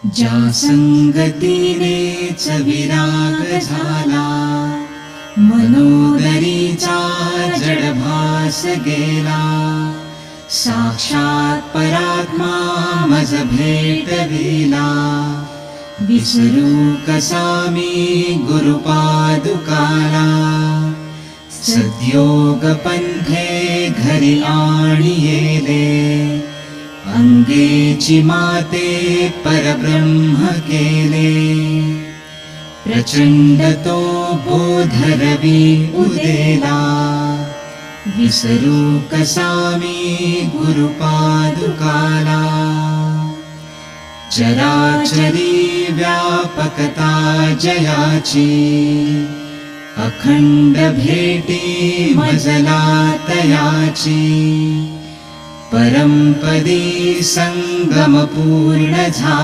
ज्या संगतीनेच विराग झाला, मनोदरीचा जडभास गेला. साक्षात परात्मा मज भेटविला, विसरू कसा मी गुरुपादुकाला. सद्योग पंथे घरी आणिले, अंगेची माते परब्रह्म केले. प्रचंड तो बोधरवी उदेला, विसरू कसा मी गुरुपादुकाला. चराचरी व्यापकता जयाची, अखंड भेटी मजला तयाची. परमपदी संगम पूर्ण झाला,